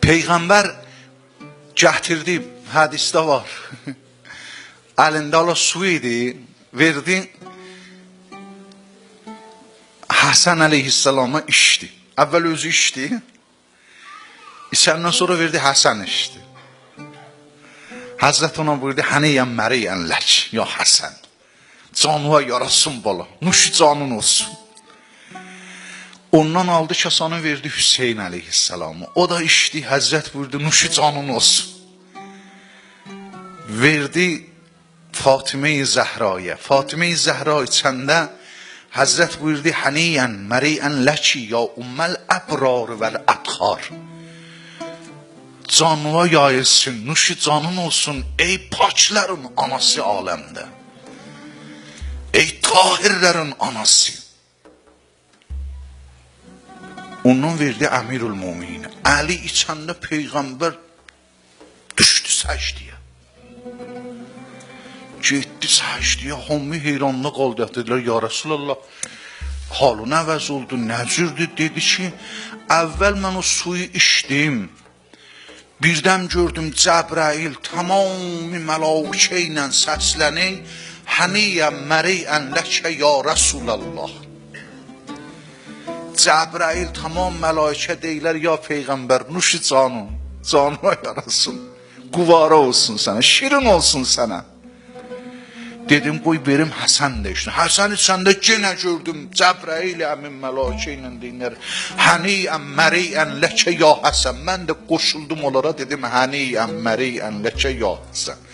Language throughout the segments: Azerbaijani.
Peyğəmbər gətirdi, hədisdə var. Əlində ala su idi, verdi. Həsən əleyhissalama içdi. Əvvəl özü içdi. İçəndən sonra verdi, Həsən içdi. Həzrət ona buyurdu, həniyən məriyən lək, ya Həsən. Canıva yarasın bala, nuşu canın olsun. Ondan aldı kasanı verdi Hüseyin əleyhissalama. O da içdi, Həzrət buyurdu, nuşu canın olsun. Verdi Fatimə-i Zəhraya. Fatimə-i Zəhra içəndə Həzrət buyurdu, həniyən məriyən ləki, ya umməl əbrar vəl ətxar. Canıva yayılsın, nuşu canın olsun, ey paklərin anası aləmdə. Ey tahirlərin anası. Ondan verdi Əmirül Müminin. Əli içəndə Peyğəmbər düşdü səcdiyə. Getdi səcdiyə, hamı heyranla qaldı. Dedilər, ya Rasulallah, halın əvəz oldu, nəcürdür? Dedi ki, əvvəl mən o suyu içdim. Birdən gördüm Cəbrail tamamı mələkə ilə səslənir. Həniyən məriyən ləkə ya Rasulallah. Cəbrail tamam mələkə deyilər, ya Peyğəmbər, nuşu canın, canına yarasın, quvara olsun sənə, şirin olsun sənə. Dedim, qoy verim Həsən də işin. Həsən içəndə yenə gördüm, Cəbrail əmin mələkə ilə deyilər, həniyən məriyən ləkə ya Həsən. Mən də qoşuldum onlara, dedim, həniyən məriyən ləkə ya Həsən.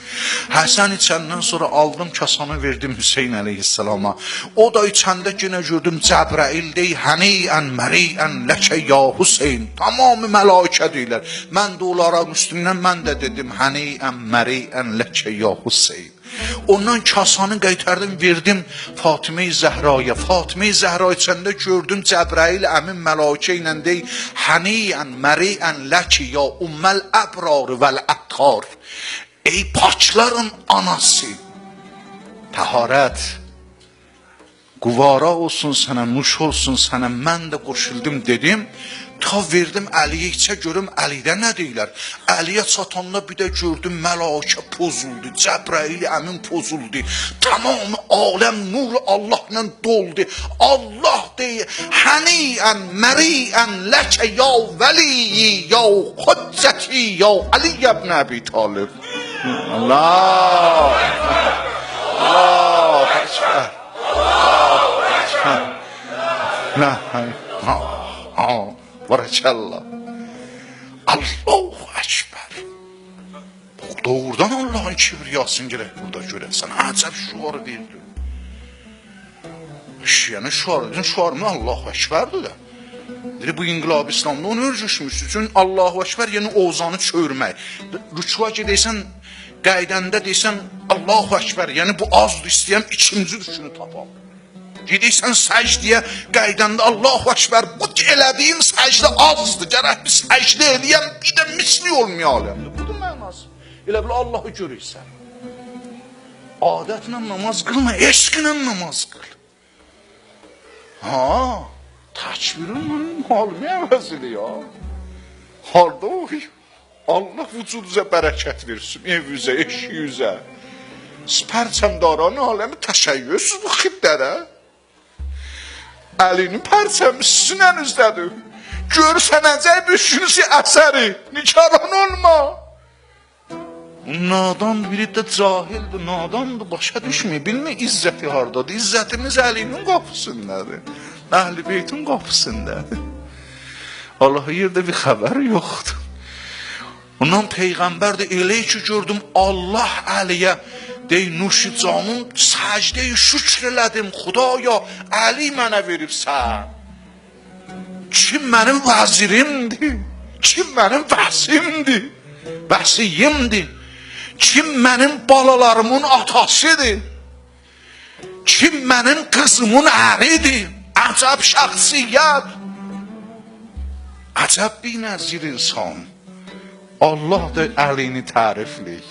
Həsən içəndən sonra aldım kasanı verdim Hüseyin əleyhissalama. O da içəndə yenə gördüm Cəbrail deyir, həniyən məriyən ləkə ya Hüseyin. Tamamı mələkə deyilər. Mən də onlara üstündən mən də dedim, həniyən məriyən ləkə ya Hüseyin. Ondan kasanı qaytardım, verdim Fatimə-i Zəhraya. Fatimə-i Zəhra içəndə gördüm Cəbrail əmin mələkə ilə deyir, həniyən məriyən ləkə ya umməl əbrar vəl ətxar. Ey pakların anası, təharət, quvara olsun sənə, nuş olsun sənə. Mən də qoşuldum dedim, ta verdim Əliyə içə görüm Əlidə nə deyilər. Əliyə çatanda bir də gördüm mələkə pozuldu, Cəbrail əmin pozuldu. Tamamı aləm nur Allahla doldu. Allah deyir, həniyən məriyən ləkə ya vəliyi, ya hüccəti, ya Ali ibn Əbi Talib. Allah Allah Ekber. Allah Barakallah. Allahu Ekber. Doğrudan Allah'ın kibriyasını gerek burada görəsən. Acəb şuarı verdi. Yəni şuarı Allahu Ekberdir də. Dedi, bu İnqilab İslamda onu örgüşmüşdür. Çünki Allahu Ekber yəni ovzanı çörmək. Rükva gedəysən, qaydəndə deysən Allahu Ekber, yəni bu azdır, istəyəm ikinci düşünü tapam. Gedəysən səcdiyə qaydəndə Allahu Ekber, bu elədiyin səcdə azdır, gərək bir səcdə eləyəm, bir də misli olmayalım. Budur mənası. Elə bil Allahı görürsən. Adətlə namaz qılma, eşqlə namaz qıl. Ha, təkbirin halımı əvəzili ya. Harada o? Allah vücuduza bərəkət versin, evüzə, eşiyüzə. Pərçəmdaranın aləmi təşəyyürsüz bu xibdərə. Əlinin pərçəmi sizin ənizdədir. Görsənəcək bütünüzü əsəri, nikaran olma. Nadan biri də cahildir, nadandır, başa düşmür, bilmir izzəti haradadır. İzzətimiz Əlinin qapısındadır, Əhl-i Beytin qapısındadır. Allah'a yerdə bir xəbər yoxdur. Ondan Peyğəmbər də elə ki gördüm, Allah Əliyə dey, nuşi canım, səcdə-i şükr elədim, Xudaya, Əli mənə veribsən. Kim mənim vəzirimdir, kim mənim vəsimdir, vəsiyimdir, kim mənim balalarımın atasıdır, kim mənim qızımın əridir. Əcəb şəxsiyyət, əcəb bir nəzir insan. Allah da Əlini tərifləyir.